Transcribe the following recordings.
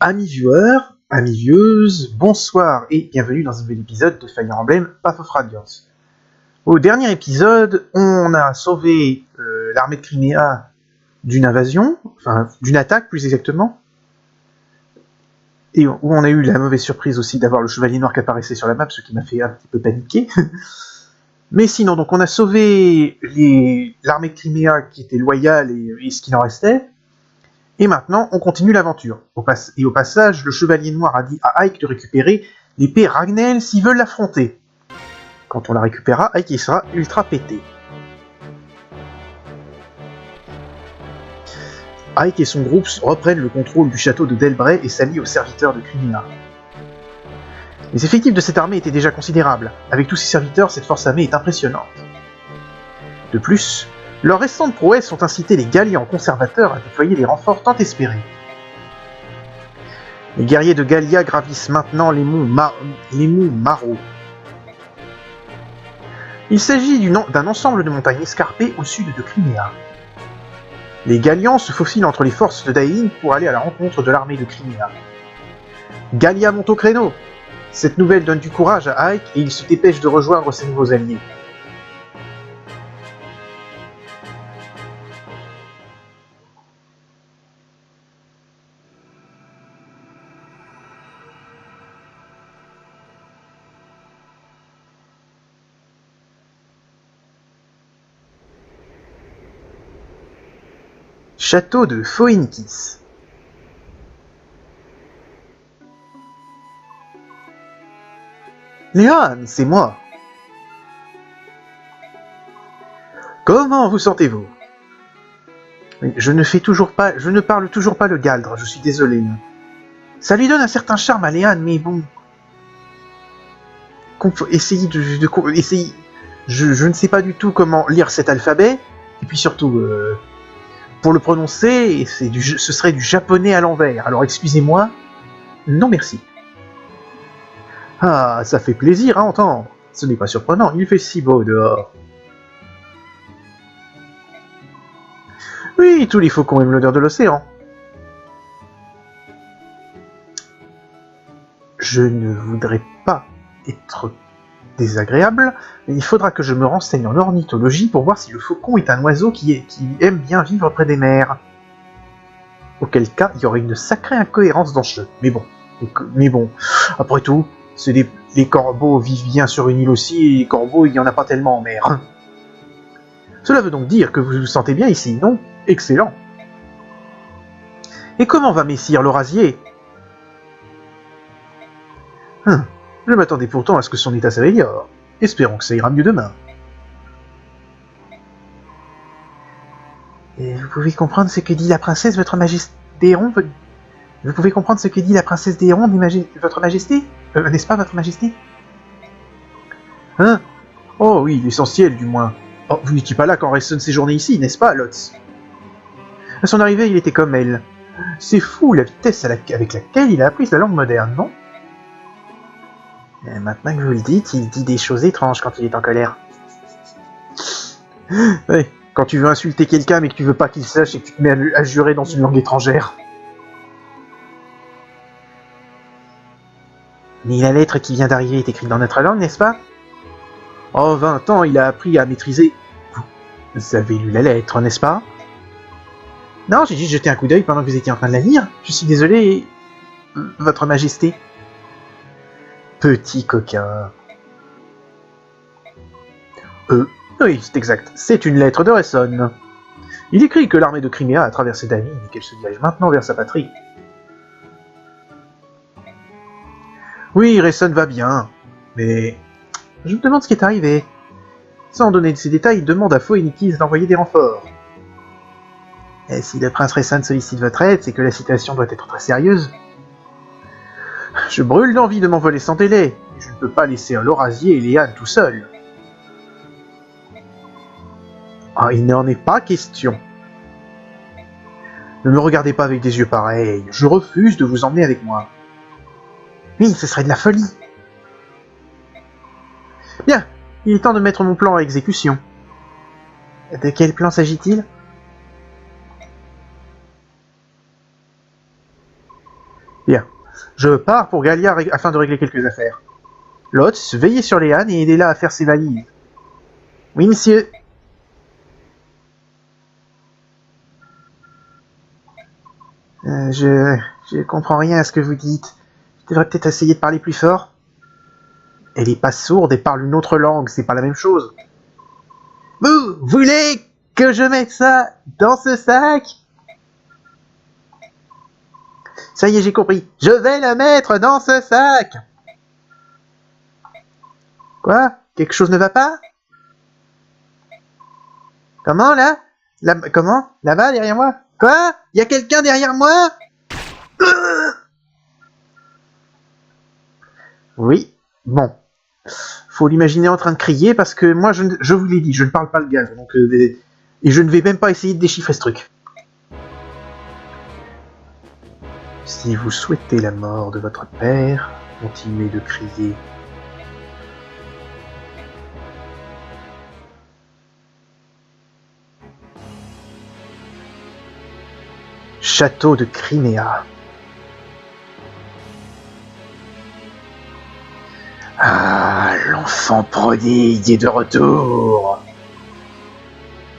Amis viewers, amis vieweuses, bonsoir et bienvenue dans un nouvel épisode de Fire Emblem Path of Radiance. Au dernier épisode, on a sauvé l'armée de Crimea d'une invasion, enfin d'une attaque plus exactement, et où on a eu la mauvaise surprise aussi d'avoir le chevalier noir qui apparaissait sur la map, ce qui m'a fait un petit peu paniquer. Mais sinon, donc on a sauvé l'armée de Crimea qui était loyale et ce qu'il en restait. Et maintenant, on continue l'aventure. Au passage, le chevalier noir a dit à Ike de récupérer l'épée Ragnell s'ils veulent l'affronter. Quand on la récupérera, Ike il sera ultra pété. Ike et son groupe reprennent le contrôle du château de Delbray et s'allient aux serviteurs de Crimea. Les effectifs de cette armée étaient déjà considérables. Avec tous ces serviteurs, cette force armée est impressionnante. De plus, leurs récentes prouesses ont incité les Gallians conservateurs à déployer les renforts tant espérés. Les guerriers de Gallia gravissent maintenant les monts Maro. Il s'agit d'un ensemble de montagnes escarpées au sud de Crimea. Les Gallians se faufilent entre les forces de Dain pour aller à la rencontre de l'armée de Crimea. Gallia monte au créneau. Cette nouvelle donne du courage à Ike et il se dépêche de rejoindre ses nouveaux alliés. Château de Foinkis. Léon, c'est moi. Comment vous sentez-vous? Je ne parle toujours pas le galdre, je suis désolé. Ça lui donne un certain charme à Léon, mais bon... Essayez je ne sais pas du tout comment lire cet alphabet, et puis surtout... Pour le prononcer, ce serait du japonais à l'envers, alors excusez-moi, non merci. Ah, ça fait plaisir à entendre, ce n'est pas surprenant, il fait si beau dehors. Oui, tous les faucons aiment l'odeur de l'océan. Je ne voudrais pas être désagréable, mais il faudra que je me renseigne en ornithologie pour voir si le faucon est un oiseau qui aime bien vivre près des mers. Auquel cas, il y aurait une sacrée incohérence dans ce jeu. Mais bon, après tout, les corbeaux vivent bien sur une île aussi, et les corbeaux, il n'y en a pas tellement en mer. Cela veut donc dire que vous vous sentez bien ici, non? Excellent. Et comment va messire l'orasier? Je m'attendais pourtant à ce que son état s'améliore. Espérons que ça ira mieux demain. Et vous pouvez comprendre ce que dit la princesse, votre majesté d'Héron? Vous pouvez comprendre ce que dit la princesse d'Héron, votre majesté? N'est-ce pas, votre majesté? Hein? Oh oui, l'essentiel, du moins. Oh, vous n'étiez pas là quand Rayson séjournait ici, n'est-ce pas, Lotz? À son arrivée, il était comme elle. C'est fou la vitesse avec laquelle il a appris la langue moderne, non? Maintenant que vous le dites, il dit des choses étranges quand il est en colère. Ouais, quand tu veux insulter quelqu'un mais que tu veux pas qu'il sache et que tu te mets à jurer dans une langue étrangère. Mais la lettre qui vient d'arriver est écrite dans notre langue, n'est-ce pas? Oh, 20 ans, il a appris à maîtriser... Vous avez lu la lettre, n'est-ce pas? Non, j'ai juste jeté un coup d'œil pendant que vous étiez en train de la lire. Je suis désolé, votre majesté. Petit coquin. Oui, c'est exact. C'est une lettre de Rayson. Il écrit que l'armée de Crimea a traversé Dain et qu'elle se dirige maintenant vers sa patrie. Oui, Rayson va bien, mais je me demande ce qui est arrivé. Sans donner de ces détails, il demande à Foinkis d'envoyer des renforts. Et si le prince Rayson sollicite votre aide, c'est que la situation doit être très sérieuse. Je brûle d'envie de m'envoler sans délai. Je ne peux pas laisser l'orasier et Léon tout seul. Ah, il n'en est pas question. Ne me regardez pas avec des yeux pareils. Je refuse de vous emmener avec moi. Oui, ce serait de la folie. Bien, il est temps de mettre mon plan à exécution. De quel plan s'agit-il? Bien. Je pars pour Gallia afin de régler quelques affaires. Lotz, veillez sur Léane et aidez-la à faire ses valises. Oui, monsieur. Je comprends rien à ce que vous dites. Je devrais peut-être essayer de parler plus fort. Elle est pas sourde et parle une autre langue, c'est pas la même chose. Vous voulez que je mette ça dans ce sac? Ça y est, j'ai compris. Je vais la mettre dans ce sac. Quoi? Quelque chose ne va pas? Comment, là? Comment? Là-bas, derrière moi? Quoi? Y a quelqu'un derrière moi? Oui, bon. Faut l'imaginer en train de crier parce que moi, je vous l'ai dit, je ne parle pas le gaz. Donc, et je ne vais même pas essayer de déchiffrer ce truc. Si vous souhaitez la mort de votre père, continuez de crier. Château de Crimea. Ah, l'enfant prodigue est de retour.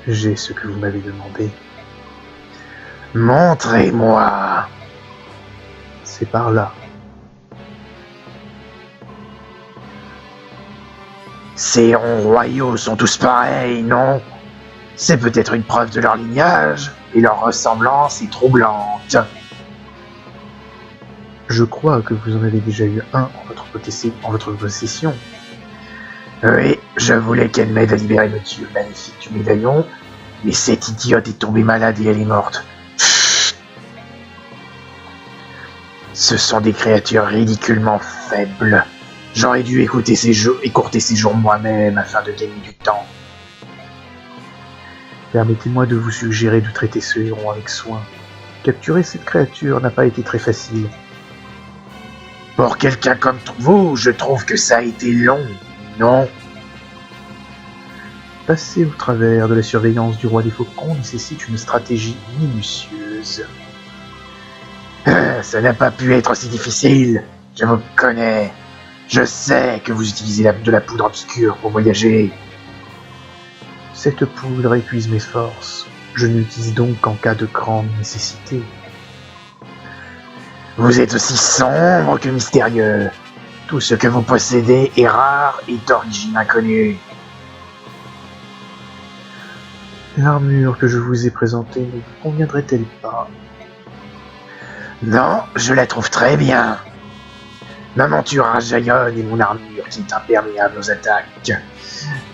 J'ai ce que vous m'avez demandé. Montrez-moi. C'est par là. Ces hérons royaux sont tous pareils, non? C'est peut-être une preuve de leur lignage, et leur ressemblance est troublante. Je crois que vous en avez déjà eu un en votre possession. Oui, je voulais qu'elle m'aide à libérer le dieu maléfique du médaillon, mais cette idiote est tombée malade et elle est morte. Ce sont des créatures ridiculement faibles. J'aurais dû écourter ces jours moi-même afin de gagner du temps. Permettez-moi de vous suggérer de traiter ce héron avec soin. Capturer cette créature n'a pas été très facile. Pour quelqu'un comme vous, je trouve que ça a été long, non? Passer au travers de la surveillance du roi des faucons nécessite une stratégie minutieuse. Ça n'a pas pu être aussi difficile. Je vous connais. Je sais que vous utilisez de la poudre obscure pour voyager. Cette poudre épuise mes forces. Je n'utilise donc qu'en cas de grande nécessité. Vous êtes aussi sombre que mystérieux. Tout ce que vous possédez est rare et d'origine inconnue. L'armure que je vous ai présentée ne vous conviendrait-elle pas? Non, je la trouve très bien. Ma monture à jaillonne et mon armure qui est imperméable aux attaques.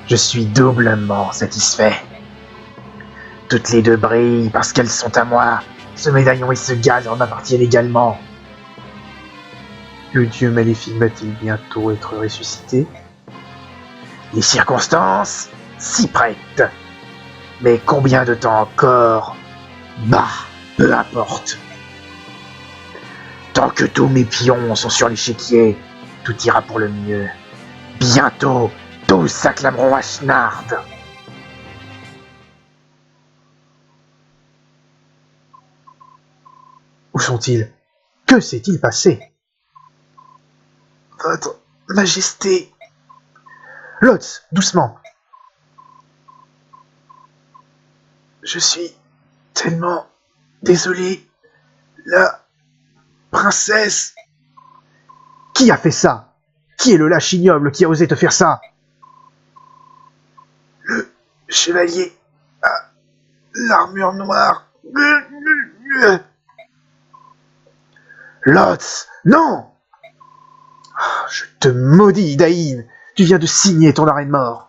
Je suis doublement satisfait. Toutes les deux brillent parce qu'elles sont à moi. Ce médaillon et ce gaz en m'appartiennent également. Le dieu maléfique va-t-il bientôt être ressuscité? Les circonstances s'y prêtent. Mais combien de temps encore? Bah, peu importe. Tant que tous mes pions sont sur l'échiquier, tout ira pour le mieux. Bientôt, tous s'acclameront à Schnard. Où sont-ils? Que s'est-il passé? Votre Majesté... Lotz, doucement. Je suis tellement désolé. La princesse... Qui a fait ça? Qui est le lâche ignoble qui a osé te faire ça? Le chevalier a l'armure noire. Lotz, non! Je te maudis, Daïn. Tu viens de signer ton arrêt de mort.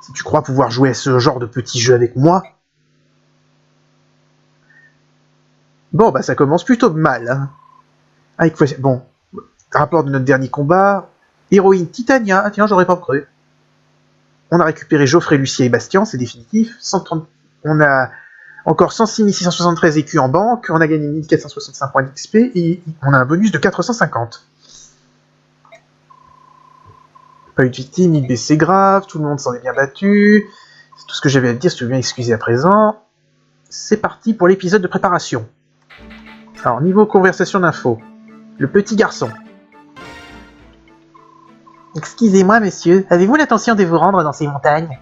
Si tu crois pouvoir jouer à ce genre de petit jeu avec moi... Bon, bah ça commence plutôt mal. Hein. Bon, rapport de notre dernier combat. Héroïne Titania. Ah tiens, j'aurais pas cru. On a récupéré Geoffrey, Lucie et Bastien, c'est définitif. 130... On a encore 106 673 écus en banque. On a gagné 1465 points d'XP et on a un bonus de 450. Pas eu de victime, ni de blessés graves, tout le monde s'en est bien battu. C'est tout ce que j'avais à te dire, si tu veux bien excuser à présent. C'est parti pour l'épisode de préparation. Alors, niveau conversation d'info. Le petit garçon. Excusez-moi, monsieur, avez-vous l'intention de vous rendre dans ces montagnes?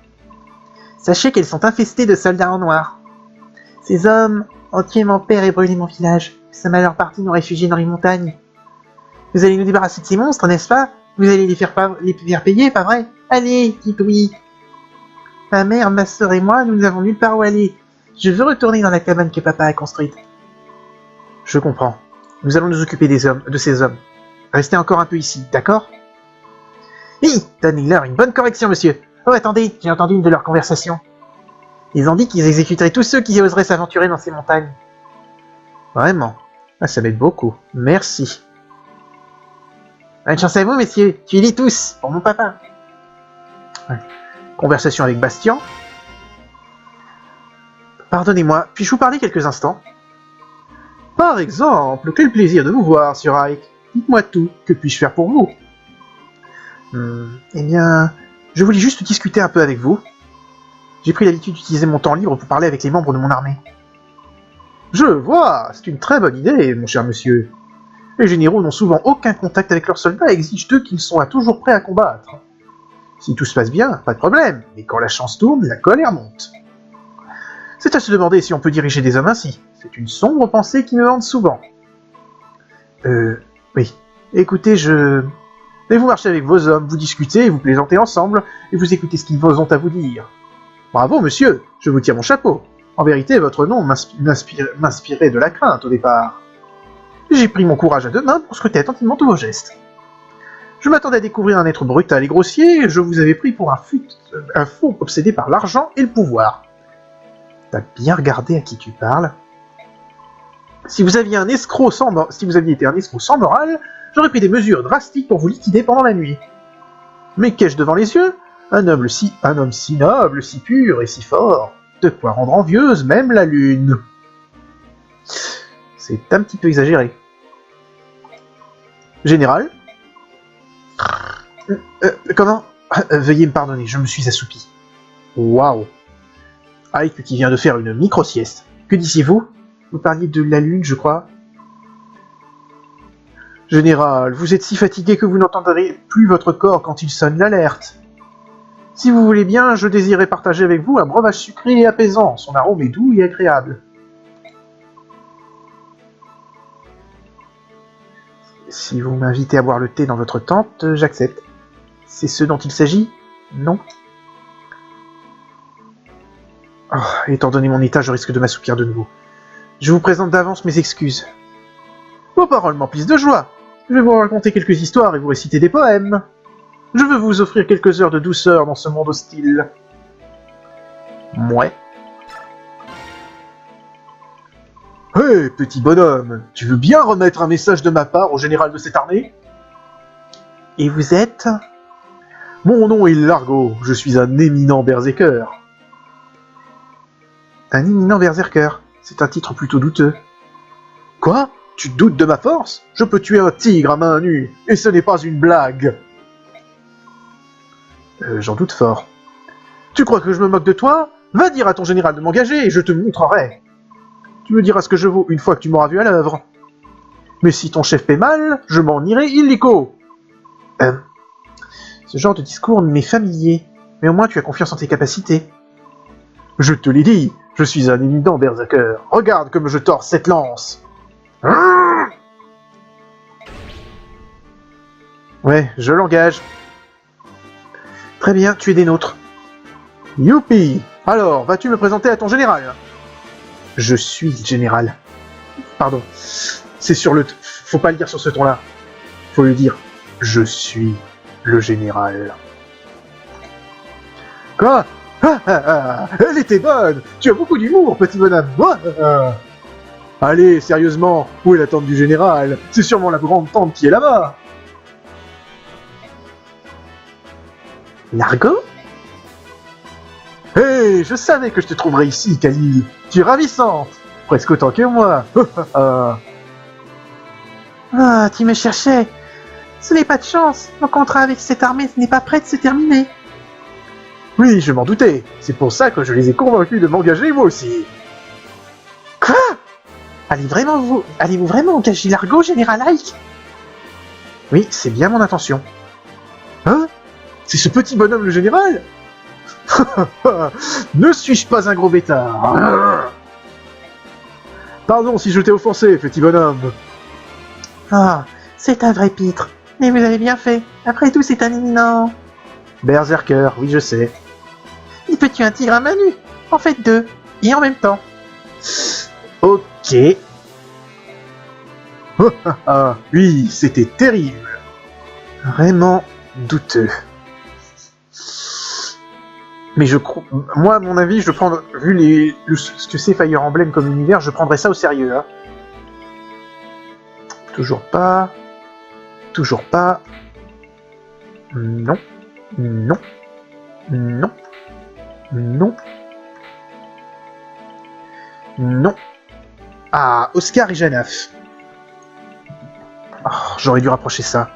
Sachez qu'elles sont infestées de soldats en noir. Ces hommes ont tué mon père et brûlé mon village. Nous sommes alors partis nous réfugier dans les montagnes. Vous allez nous débarrasser de ces monstres, n'est-ce pas? Vous allez les faire payer, pas vrai? Allez, dites oui. Ma mère, ma sœur et moi, nous n'avons nulle part où aller. Je veux retourner dans la cabane que papa a construite. Je comprends. Nous allons nous occuper de ces hommes. Restez encore un peu ici, d'accord? Oui, donnez-leur une bonne correction, monsieur. Oh, attendez, j'ai entendu une de leurs conversations. Ils ont dit qu'ils exécuteraient tous ceux qui oseraient s'aventurer dans ces montagnes. Vraiment? Ah, ça m'aide beaucoup. Merci. Bonne chance à vous, messieurs. Tuez-les tous, pour mon papa. Ouais. Conversation avec Bastien. Pardonnez-moi, puis-je vous parler quelques instants? Par exemple, quel plaisir de vous voir, Sir Ike. Dites-moi tout, que puis-je faire pour vous? Eh bien, je voulais juste discuter un peu avec vous. J'ai pris l'habitude d'utiliser mon temps libre pour parler avec les membres de mon armée. Je vois, c'est une très bonne idée, mon cher monsieur. Les généraux n'ont souvent aucun contact avec leurs soldats et exigent d'eux qu'ils sont toujours prêts à combattre. Si tout se passe bien, pas de problème, mais quand la chance tourne, la colère monte. C'est à se demander si on peut diriger des hommes ainsi. C'est une sombre pensée qui me hante souvent. Oui. Écoutez, Et vous marchez avec vos hommes, vous discutez, vous plaisantez ensemble, et vous écoutez ce qu'ils ont à vous dire. Bravo, monsieur, je vous tire mon chapeau. En vérité, votre nom m'inspirait de la crainte au départ. J'ai pris mon courage à deux mains pour scruter attentivement tous vos gestes. Je m'attendais à découvrir un être brutal et grossier, et je vous avais pris pour un fou obsédé par l'argent et le pouvoir. T'as bien regardé à qui tu parles. Si vous aviez été un escroc sans morale, j'aurais pris des mesures drastiques pour vous liquider pendant la nuit. Mais qu'ai-je devant les yeux? Un homme si noble, si pur et si fort, de quoi rendre envieuse même la lune. C'est un petit peu exagéré. Général? Comment? Veuillez me pardonner, je me suis assoupi. Waouh! Ike qui vient de faire une micro-sieste. Que disiez-vous? Vous parliez de la lune, je crois. Général, vous êtes si fatigué que vous n'entendrez plus votre corps quand il sonne l'alerte. Si vous voulez bien, je désirais partager avec vous un breuvage sucré et apaisant. Son arôme est doux et agréable. Si vous m'invitez à boire le thé dans votre tente, j'accepte. C'est ce dont il s'agit? Non? Oh, étant donné mon état, je risque de m'assoupir de nouveau. Je vous présente d'avance mes excuses. Vos paroles m'emplissent de joie. Je vais vous raconter quelques histoires et vous réciter des poèmes. Je veux vous offrir quelques heures de douceur dans ce monde hostile. Mouais. Hé, petit bonhomme, tu veux bien remettre un message de ma part au général de cette armée? Et vous êtes? Mon nom est Largo, je suis un éminent berserker. Un éminent berserker, c'est un titre plutôt douteux. Quoi? Tu doutes de ma force? Je peux tuer un tigre à main nue, et ce n'est pas une blague. J'en doute fort. Tu crois que je me moque de toi? Va dire à ton général de m'engager et je te montrerai. Tu me diras ce que je vaux une fois que tu m'auras vu à l'œuvre. Mais si ton chef paie mal, je m'en irai illico. Ce genre de discours m'est familier, mais au moins tu as confiance en tes capacités. Je te l'ai dit, je suis un éminent berserker. Regarde comme je tords cette lance. Ouais, je l'engage. Très bien, tu es des nôtres. Youpi! Alors, vas-tu me présenter à ton général? Je suis le général. Pardon. C'est sur le... Faut pas le dire sur ce ton-là. Faut lui dire « Je suis le général ». Quoi? Elle était bonne! Tu as beaucoup d'humour, petit bonhomme. Allez, sérieusement, où est la tante du général? C'est sûrement la grande tante qui est là-bas. Largo? Hé, je savais que je te trouverais ici, Khalil. Tu es ravissante, presque autant que moi. Ah, tu me cherchais. Ce n'est pas de chance. Mon contrat avec cette armée n'est pas prêt de se terminer. Oui, je m'en doutais. C'est pour ça que je les ai convaincus de m'engager moi aussi. Quoi? Allez-vous vraiment engager l'argot, Général Ike? Oui, c'est bien mon intention. Hein? C'est ce petit bonhomme le général? Ne suis-je pas un gros bêtard? Pardon si je t'ai offensé, petit bonhomme. Ah, c'est un vrai pitre. Mais vous avez bien fait. Après tout, c'est un éminent. Berserker, oui je sais. Il peut tuer un tigre à main nue. En fait deux. Et en même temps. Ok. Oui, c'était terrible. Vraiment douteux. Mais je crois... Moi, à mon avis, je prends... Vu ce que c'est Fire Emblem comme univers, je prendrais ça au sérieux. Hein. Toujours pas... Toujours pas... Non. Non. Non. Non. Non. Ah, Oscar et Janaf. Oh, j'aurais dû rapprocher ça.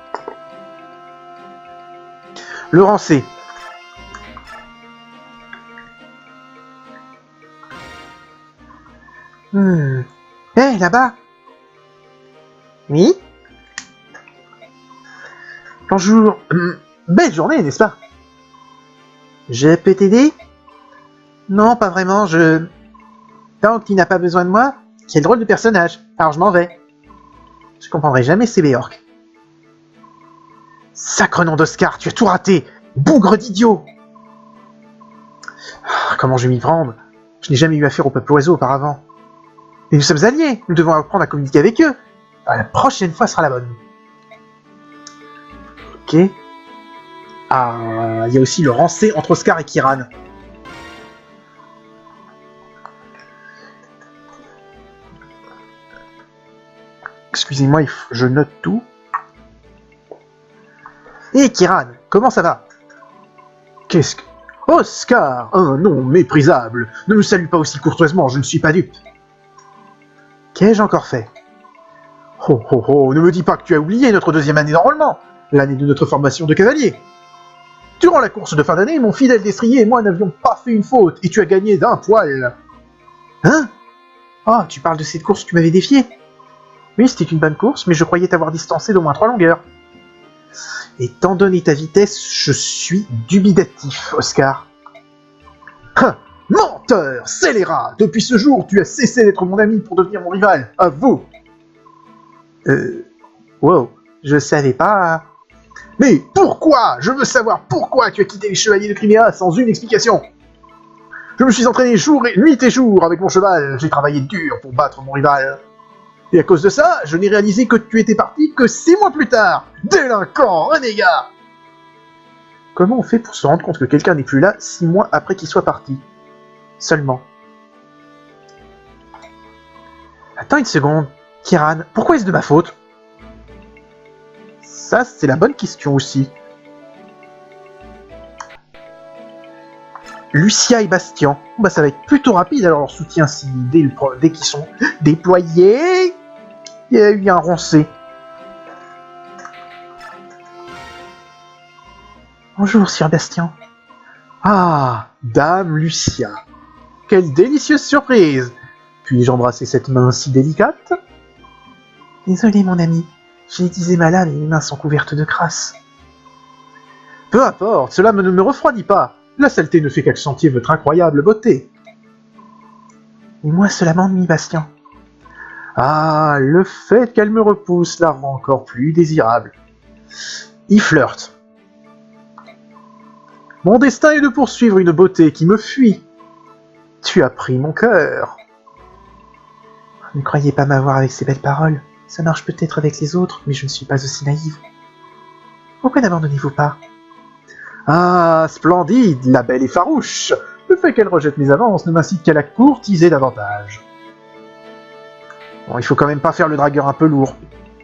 Laurent C. Hé, là-bas. Oui. Bonjour. Belle journée, n'est-ce pas? Je peux t'aider? Non, pas vraiment, Tant qu'il n'a pas besoin de moi, quel drôle de personnage. Alors je m'en vais. Je comprendrai jamais ces Béorques. Sacre nom d'Oscar, tu as tout raté! Bougre d'idiot! Comment je vais m'y prendre? Je n'ai jamais eu affaire au peuple oiseau auparavant. Mais nous sommes alliés, nous devons apprendre à communiquer avec eux. La prochaine fois sera la bonne. Ok. Ah, il y a aussi le rancé entre Oscar et Kiran. Excusez-moi, je note tout. Hé Kiran, comment ça va? Qu'est-ce que... Oscar, un nom méprisable. Ne me salue pas aussi courtoisement, je ne suis pas dupe. Qu'ai-je encore fait? Oh oh oh, ne me dis pas que tu as oublié notre deuxième année d'enrôlement, l'année de notre formation de cavalier. Durant la course de fin d'année, mon fidèle destrier et moi n'avions pas fait une faute, et tu as gagné d'un poil. Hein? Oh, tu parles de cette course que tu m'avais défiée? Oui, c'était une bonne course, mais je croyais t'avoir distancé d'au moins 3 longueurs. Étant donné ta vitesse, je suis dubitatif, Oscar. Hein? Menteur! Scélérat! Depuis ce jour, tu as cessé d'être mon ami pour devenir mon rival. À vous! Wow, je savais pas... Mais pourquoi? Je veux savoir pourquoi tu as quitté les chevaliers de Crimea sans une explication. Je me suis entraîné nuit et jour avec mon cheval. J'ai travaillé dur pour battre mon rival. Et à cause de ça, je n'ai réalisé que tu étais parti que 6 mois plus tard. Délinquant, renégat! Comment on fait pour se rendre compte que quelqu'un n'est plus là 6 mois après qu'il soit parti? Seulement. Attends une seconde. Kiran, pourquoi est-ce de ma faute? Ça, c'est la bonne question aussi. Lucia et Bastien. Bah, ça va être plutôt rapide alors leur soutien si dès qu'ils sont déployés, il y a eu un roncé. Bonjour, Sir Bastien. Ah, Dame Lucia. Quelle délicieuse surprise! Puis-je embrasser cette main si délicate? Désolé, mon ami. J'ai utilisé ma lame et mes mains sont couvertes de crasse. Peu importe, cela ne me refroidit pas. La saleté ne fait qu'accentuer votre incroyable beauté. Et moi, cela m'ennuie, Bastien. Ah, le fait qu'elle me repousse la rend encore plus désirable. Il flirte. Mon destin est de poursuivre une beauté qui me fuit. Tu as pris mon cœur. Ne croyez pas m'avoir avec ces belles paroles. Ça marche peut-être avec les autres, mais je ne suis pas aussi naïve. Pourquoi n'abandonnez-vous pas? Ah, splendide, la belle et farouche. Le fait qu'elle rejette mes avances ne m'incite qu'à la courtiser davantage. Bon, il faut quand même pas faire le dragueur un peu lourd.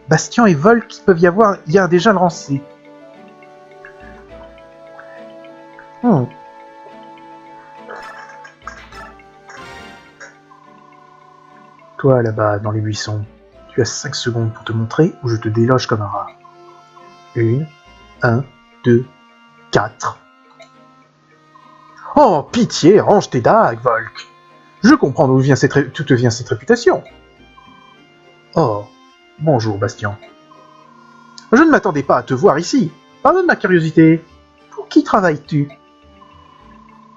Bastien et Volk peuvent y avoir... Il y a déjà le rancé. Toi, là-bas, dans les buissons, tu as 5 secondes pour te montrer ou je te déloge comme un rat. 1, 2, 4. Oh, pitié, range tes dagues, Volk. Je comprends d'où te vient cette réputation. Oh, bonjour Bastien. Je ne m'attendais pas à te voir ici. Pardonne ma curiosité. Pour qui travailles-tu?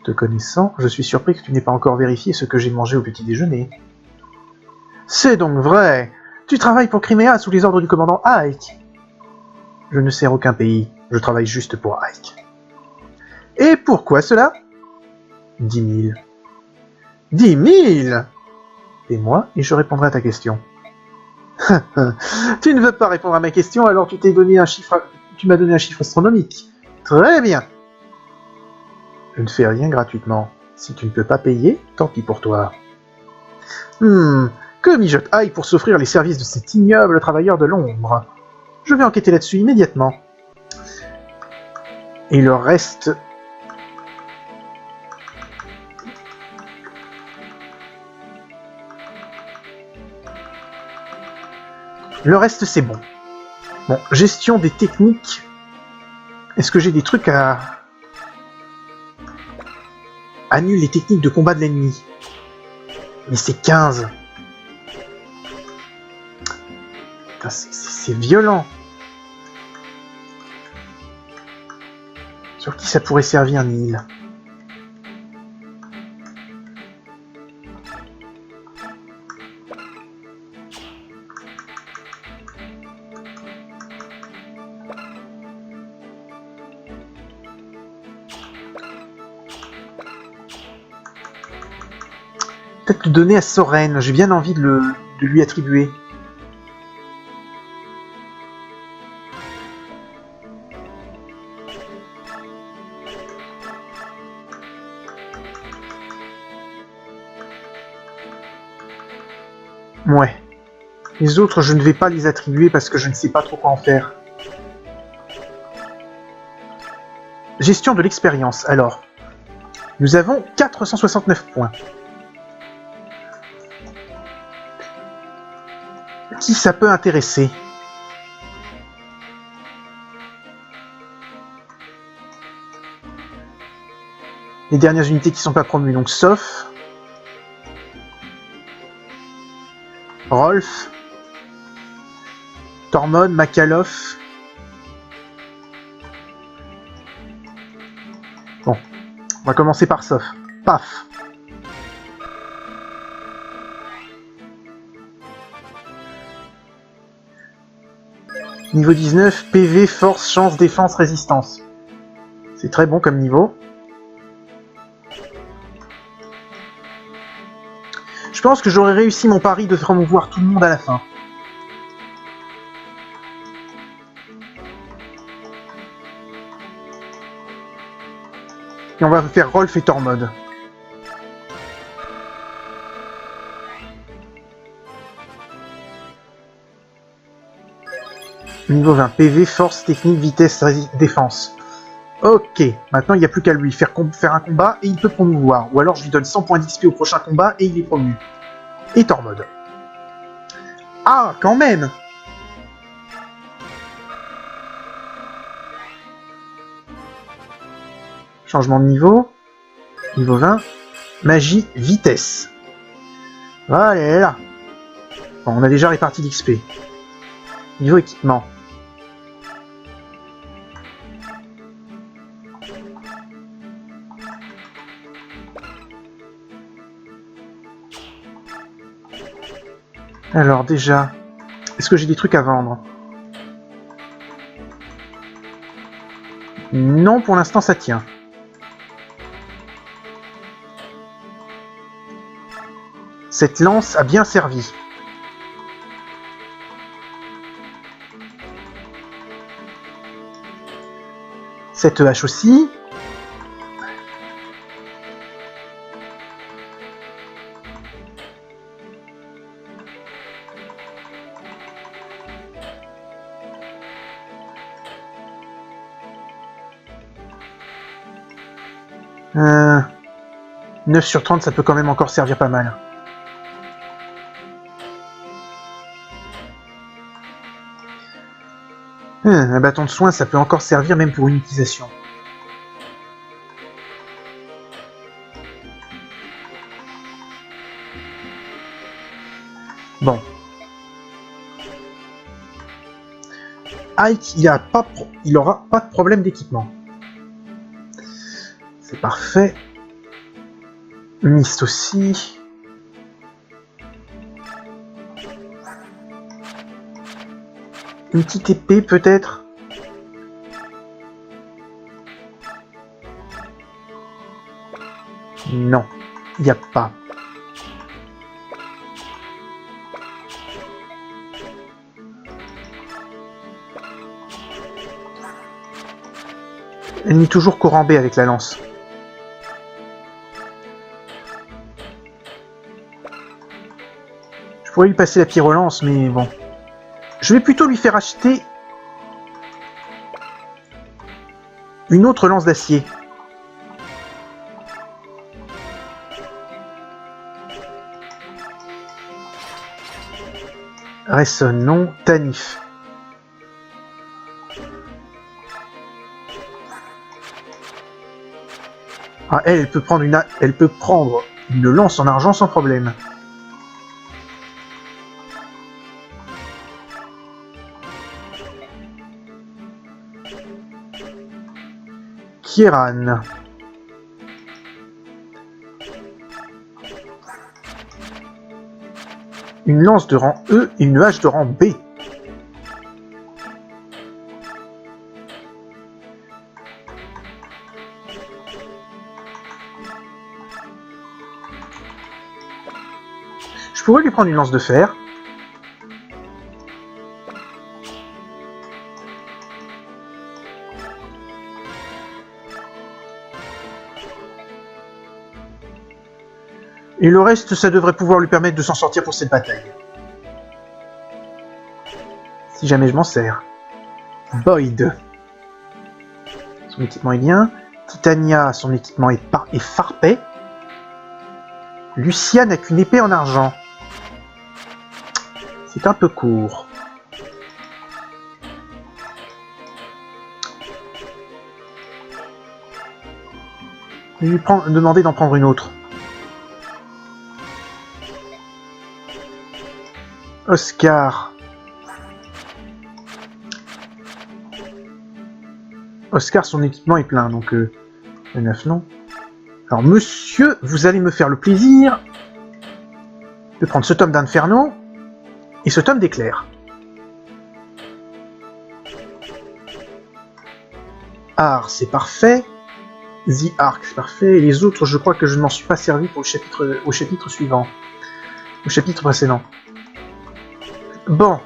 Te connaissant, je suis surpris que tu n'aies pas encore vérifié ce que j'ai mangé au petit déjeuner. C'est donc vrai. Tu travailles pour Crimea sous les ordres du commandant Ike. Je ne sers aucun pays. Je travaille juste pour Ike. Et pourquoi cela? 10 000. 10 000? Et moi, et je répondrai à ta question. Tu ne veux pas répondre à ma question, alors tu m'as donné un chiffre astronomique. Très bien. Je ne fais rien gratuitement. Si tu ne peux pas payer, tant pis pour toi. Que mijote Ike pour s'offrir les services de cet ignoble travailleur de l'ombre? Je vais enquêter là-dessus immédiatement. Et le reste... Le reste, c'est bon. Bon, gestion des techniques. Est-ce que j'ai des trucs à... Annule les techniques de combat de l'ennemi. Mais c'est 15. Putain, c'est violent. Sur qui ça pourrait servir, Neil? Peut-être le donner à Soren, j'ai bien envie de lui attribuer. Ouais. Les autres, je ne vais pas les attribuer parce que je ne sais pas trop quoi en faire. Gestion de l'expérience, alors. Nous avons 469 points. Qui ça peut intéresser? Les dernières unités qui ne sont pas promues, donc sauf... Rolf, Tormod, Makalov. Bon, on va commencer par Sof. Paf. Niveau 19, PV, force, chance, défense, résistance. C'est très bon comme niveau. Je pense que j'aurais réussi mon pari de promouvoir tout le monde à la fin. Et on va faire Rolf et Tormod. Niveau 20, PV, force, technique, vitesse, défense. Ok, maintenant il n'y a plus qu'à lui faire un combat et il peut promouvoir. Ou alors je lui donne 100 points d'XP au prochain combat et il est promu. Et Tormod. Ah, quand même! Changement de niveau. Niveau 20. Magie, vitesse. Voilà, là. Bon, on a déjà réparti l'XP. Niveau équipement. Alors déjà, est-ce que j'ai des trucs à vendre? Non, pour l'instant ça tient. Cette lance a bien servi. Cette hache aussi. Euh, 9 sur 30, ça peut quand même encore servir pas mal. Un bâton de soin, ça peut encore servir même pour une utilisation. Bon. Ike, il aura pas de problème d'équipement. C'est parfait. Mist aussi. Une petite épée peut-être. Non, il n'y a pas. Elle nie toujours courant B avec la lance. Je pourrais lui passer la pyrolance, mais bon. Je vais plutôt lui faire acheter une autre lance d'acier. Ressonne, non. Tanif. Ah, elle peut prendre une lance en argent sans problème. Kieran. Une lance de rang E et une hache de rang B. Je pourrais lui prendre une lance de fer. Et le reste, ça devrait pouvoir lui permettre de s'en sortir pour cette bataille. Si jamais je m'en sers. Boyd. Son équipement est bien. Titania, son équipement est farpé. Lucia n'a qu'une épée en argent. C'est un peu court. Je vais lui demander d'en prendre une autre. Oscar. Oscar, son équipement est plein, donc... le 9, non. Alors, monsieur, vous allez me faire le plaisir de prendre ce tome d'Inferno et ce tome d'éclair. Art, c'est parfait. The Arc, c'est parfait. Et les autres, je crois que je ne m'en suis pas servi pour au chapitre suivant. Au chapitre précédent. Bon.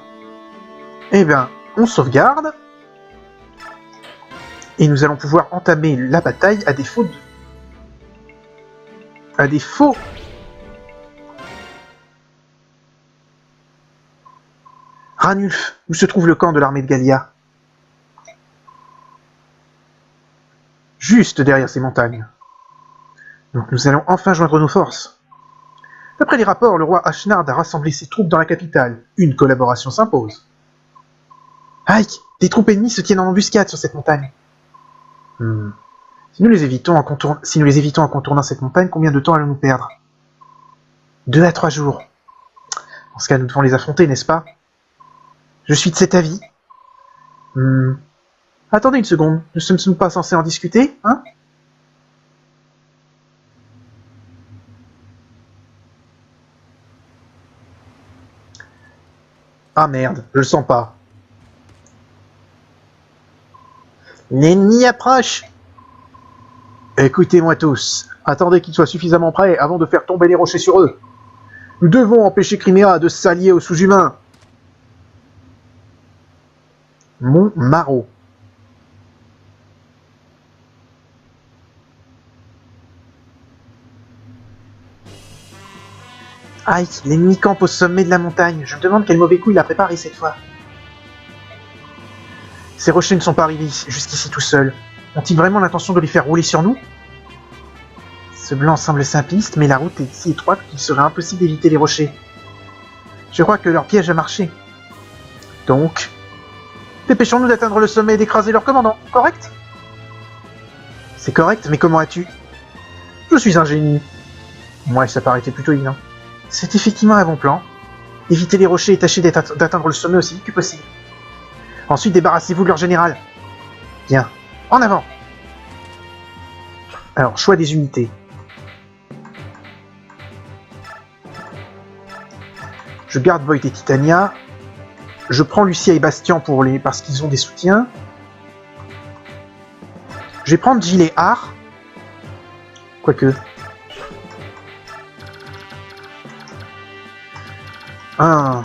Eh bien, on sauvegarde. Et nous allons pouvoir entamer la bataille à défaut de... Ranulf, où se trouve le camp de l'armée de Gallia? Juste derrière ces montagnes. Donc nous allons enfin joindre nos forces. D'après les rapports, le roi Ashnard a rassemblé ses troupes dans la capitale. Une collaboration s'impose. Ike, des troupes ennemies se tiennent en embuscade sur cette montagne. Si nous les évitons en contournant cette montagne, combien de temps allons-nous perdre? 2 à 3 jours. Dans ce cas, nous devons les affronter, n'est-ce pas? Je suis de cet avis. Attendez une seconde, nous ne sommes pas censés en discuter, hein? Ah merde, je le sens pas. L'ennemi approche! Écoutez-moi tous, attendez qu'ils soient suffisamment prêts avant de faire tomber les rochers sur eux. Nous devons empêcher Crimea de s'allier aux sous-humains. Mont Maro. Ike, l'ennemi campe au sommet de la montagne. Je me demande quel mauvais coup il a préparé cette fois. Ces rochers ne sont pas arrivés jusqu'ici tout seuls. Ont-ils vraiment l'intention de les faire rouler sur nous? Ce blanc semble simpliste, mais la route est si étroite qu'il serait impossible d'éviter les rochers. Je crois que leur piège a marché. Donc, dépêchons-nous d'atteindre le sommet et d'écraser leur commandant, correct? C'est correct, mais comment as-tu? Je suis un génie. Ouais, ça paraissait plutôt évident. C'est effectivement un bon plan. Éviter les rochers et tâcher d'atteindre le sommet aussi vite que possible. Ensuite, débarrassez-vous de leur général. Bien. En avant. Alors, choix des unités. Je garde Void et Titania. Je prends Lucia et Bastien parce qu'ils ont des soutiens. Je vais prendre Jill et Har. Quoique. Ah.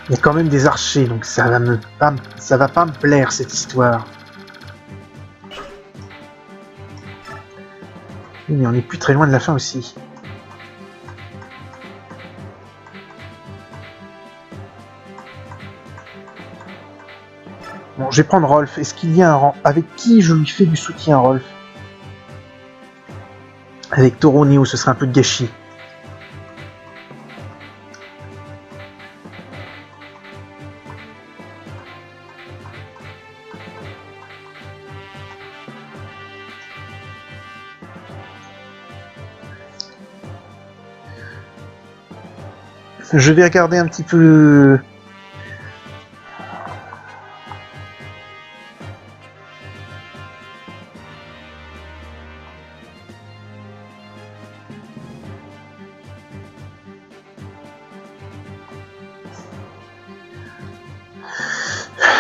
Il y a quand même des archers, donc ça va pas me plaire cette histoire. Oui, mais on est plus très loin de la fin aussi. Bon, je vais prendre Rolf. Est-ce qu'il y a un rang avec qui je lui fais du soutien, Rolf? Avec Toro Neo, ce serait un peu de gâchis. Je vais regarder un petit peu...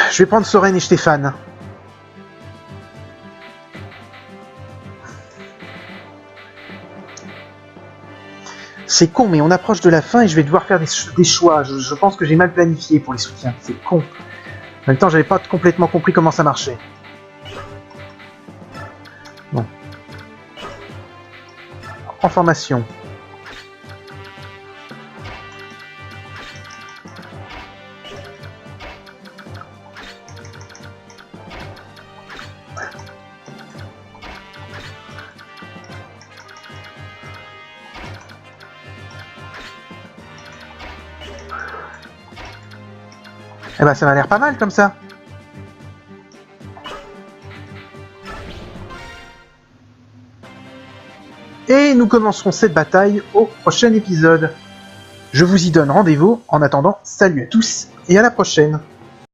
Je vais prendre Soren et Stéphane. C'est con, mais on approche de la fin et je vais devoir faire des choix. Je pense que j'ai mal planifié pour les soutiens. C'est con. En même temps, j'avais pas complètement compris comment ça marchait. Bon. En formation. Eh ben, ça m'a l'air pas mal comme ça. Et nous commencerons cette bataille au prochain épisode. Je vous y donne rendez-vous. En attendant, salut à tous et à la prochaine.